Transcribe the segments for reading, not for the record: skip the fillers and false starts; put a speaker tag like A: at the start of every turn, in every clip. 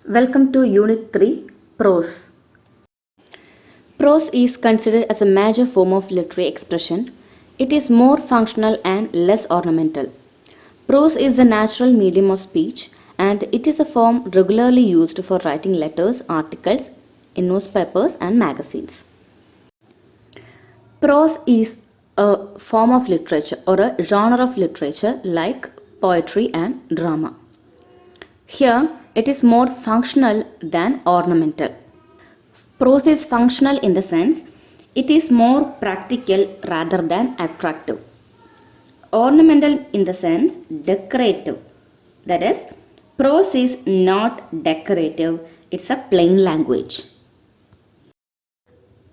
A: Welcome to Unit 3 Prose. Prose is considered as a major form of literary expression. It is more functional and less ornamental. Prose is the natural medium of speech and it is a form regularly used for writing letters, articles in newspapers and magazines. Prose is a form of literature or a genre of literature like poetry and drama. Here, it is more functional than ornamental. Prose is functional in the sense it is more practical rather than attractive. Ornamental in the sense decorative. That is, prose is not decorative, it's a plain language.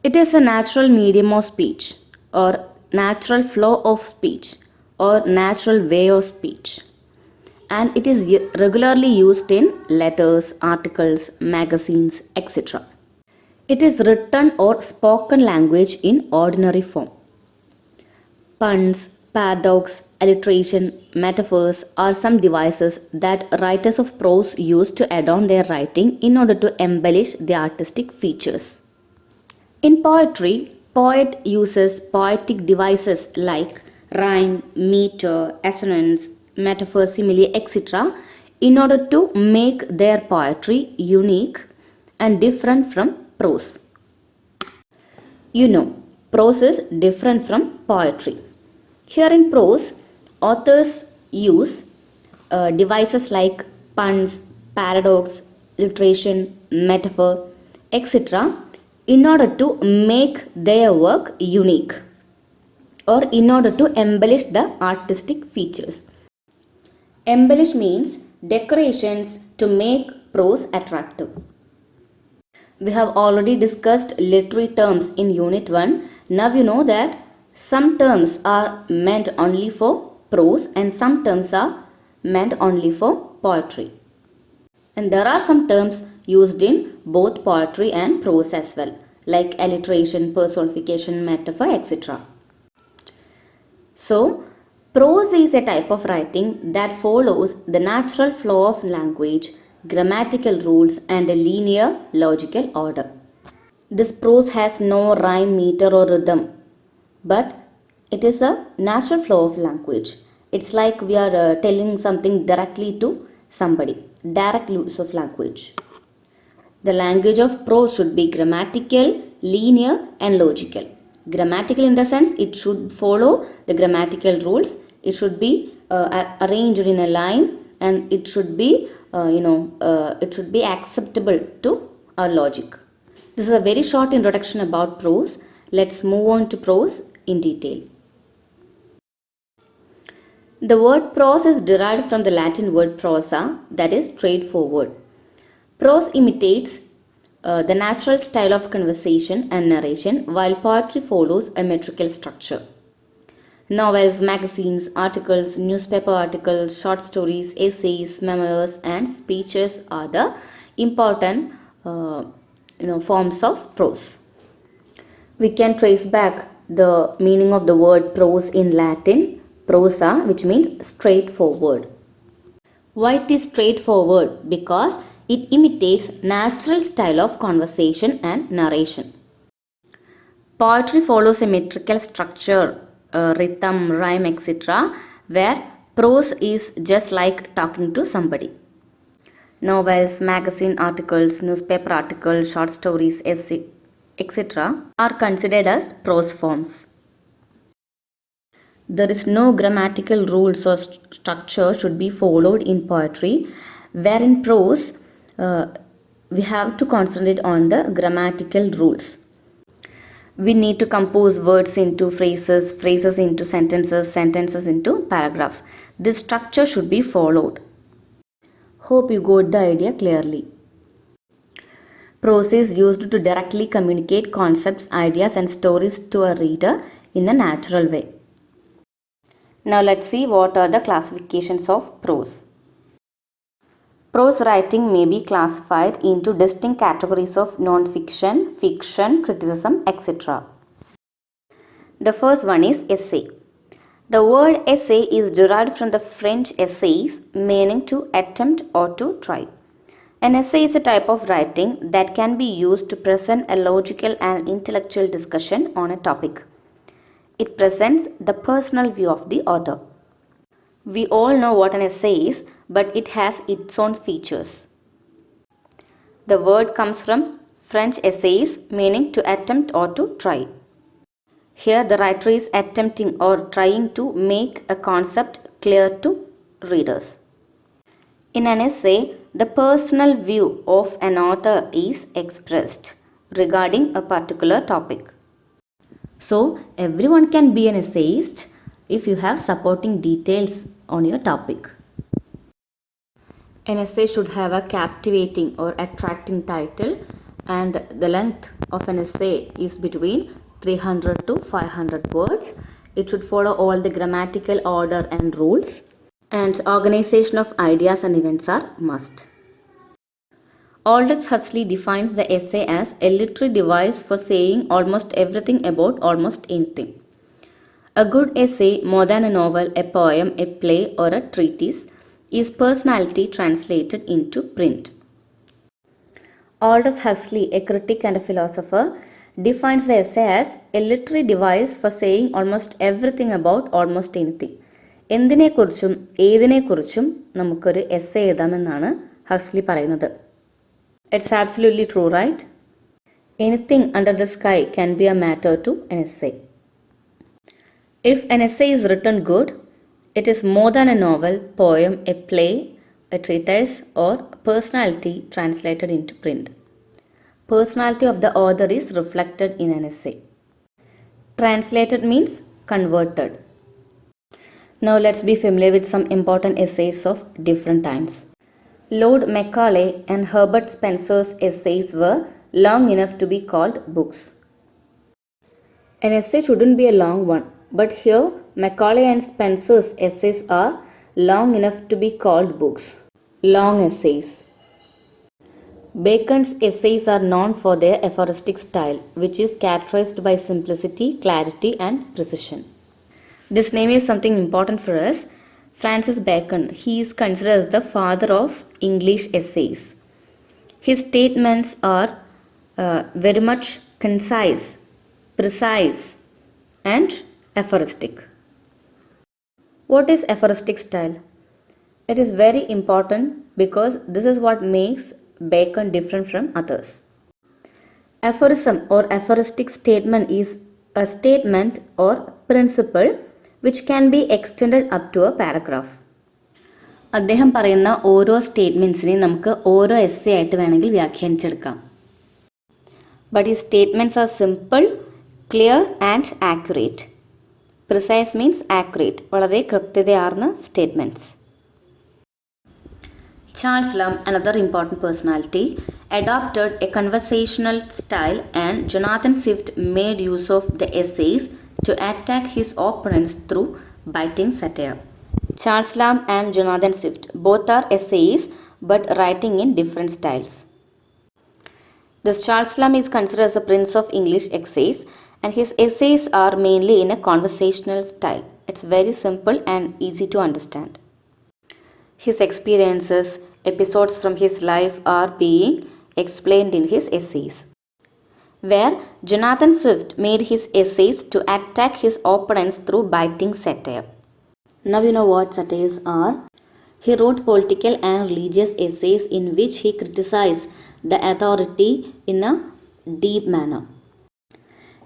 A: It is a natural medium of speech or natural flow of speech or natural way of speech. And it is regularly used in letters, articles, magazines, etc. It is written or spoken language in ordinary form. Puns, paradox, alliteration, metaphors are some devices that writers of prose use to adorn their writing in order to embellish the artistic features. In poetry, poet uses poetic devices like rhyme, meter, assonance, metaphor, simile, etc. in order to make their poetry unique and different from prose. Prose is different from poetry. Here in prose, authors use devices like puns, paradox, alliteration, metaphor, etc. in order to make their work unique or in order to embellish the artistic features. Embellish means decorations to make prose attractive. We have already discussed literary terms in Unit 1. Now you know that some terms are meant only for prose and some terms are meant only for poetry. And there are some terms used in both poetry and prose as well, like alliteration, personification, metaphor, etc. So, prose is a type of writing that follows the natural flow of language, grammatical rules, and a linear logical order. This prose has no rhyme, meter, or rhythm, but it is a natural flow of language. It's like we are telling something directly to somebody, direct use of language. The language of prose should be grammatical, linear, and logical. Grammatical in the sense it should follow the grammatical rules. It should be arranged in a line, and it should be acceptable to our logic. This is a very short introduction about prose. Let's move on to prose in detail. The word prose is derived from the Latin word prosa, that is straightforward. Prose imitates the natural style of conversation and narration, while poetry follows a metrical structure. Novels, magazines, articles, newspaper articles, short stories, essays, memoirs, and speeches are the important forms of prose. We can trace back the meaning of the word prose in Latin, prosa, which means straightforward. Why it is straightforward? Because it imitates natural style of conversation and narration. Poetry follows a metrical structure, rhythm, rhyme, etc., where prose is just like talking to somebody. Novels, magazine articles, newspaper articles, short stories, essay, etc. are considered as prose forms. There is no grammatical rules or structure should be followed in poetry, where in prose we have to concentrate on the grammatical rules. We need to compose words into phrases, phrases into sentences, sentences into paragraphs. This structure should be followed. Hope you got the idea clearly. Prose is used to directly communicate concepts, ideas, and stories to a reader in a natural way. Now let's see what are the classifications of prose. Prose writing may be classified into distinct categories of non-fiction, fiction, criticism, etc. The first one is essay. The word essay is derived from the French essays, meaning to attempt or to try. An essay is a type of writing that can be used to present a logical and intellectual discussion on a topic. It presents the personal view of the author. We all know what an essay is, but it has its own features. The word comes from French essays, meaning to attempt or to try. Here, the writer is attempting or trying to make a concept clear to readers. In an essay, the personal view of an author is expressed regarding a particular topic. So, everyone can be an essayist if you have supporting details on your topic. An essay should have a captivating or attracting title, and the length of an essay is between 300 to 500 words. It should follow all the grammatical order and rules, and organization of ideas and events are must. Aldous Huxley defines the essay as a literary device for saying almost everything about almost anything. A good essay, more than a novel, a poem, a play, or a treatise, is personality translated into print. Aldous Huxley, a critic and a philosopher, defines the essay as a literary device for saying almost everything about almost anything. എന്തിനെക്കുറിച്ചും ഏതിനെക്കുറിച്ചും നമുക്കൊരു essay എഴുതാമെന്നാണ് Huxley പറയുന്നത്. It's absolutely true, right? Anything under the sky can be a matter to an essay. If an essay is written good, it is more than a novel, poem, a play, a treatise, or personality translated into print. Personality of the author is reflected in an essay. Translated means converted. Now let's be familiar with some important essays of different times. Lord Macaulay and Herbert Spencer's essays were long enough to be called books. An essay shouldn't be a long one, but here Macaulay and Spencer's essays are long enough to be called books. Long essays. Bacon's essays are known for their aphoristic style, which is characterized by simplicity, clarity, and precision. This name is something important for us. Francis Bacon, he is considered as the father of English essays. His statements are very much concise, precise, and aphoristic. What is aphoristic style? It is very important because this is what makes Bacon different from others. Aphorism or aphoristic statement is a statement or principle which can be extended up to a paragraph. അദ്ദേഹം പറയുന്ന ഓരോ സ്റ്റേറ്റ്മെൻറ്റ്സിനെയും നമുക്ക് ഓരോ essay ആയിട്ട് വേണമെങ്കിൽ വ്യാഖ്യാനിച്ചെടുക്കാം. But ഈ statements are simple, clear and accurate. Precise means accurate, വളരെ കൃത്യതയാർന്ന statements. Charles Lamb, another important personality, adopted a conversational style, and Jonathan Swift made use of the essays to attack his opponents through biting satire. Charles Lamb and Jonathan Swift, both are essayists but writing in different styles. Thus Charles Lamb is considered as the prince of English essays, and his essays are mainly in a conversational style. It's very simple and easy to understand. His experiences, episodes from his life are being explained in his essays. Where Jonathan Swift made his essays to attack his opponents through biting satire. Now you know what satires are. He wrote political and religious essays in which he criticized the authority in a deep manner.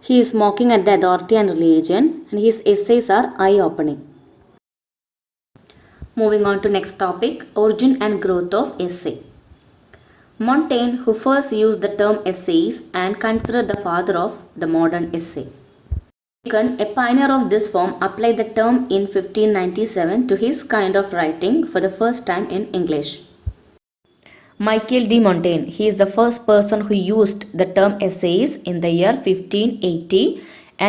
A: He is mocking at the authority and religion, and his essays are eye-opening. Moving on to next topic, origin and growth of essay. Montaigne, who first used the term essays and considered the father of the modern essay. Bacon, a pioneer of this form, applied the term in 1597 to his kind of writing for the first time in English. Michael de Montaigne, he is the first person who used the term essays in the year 1580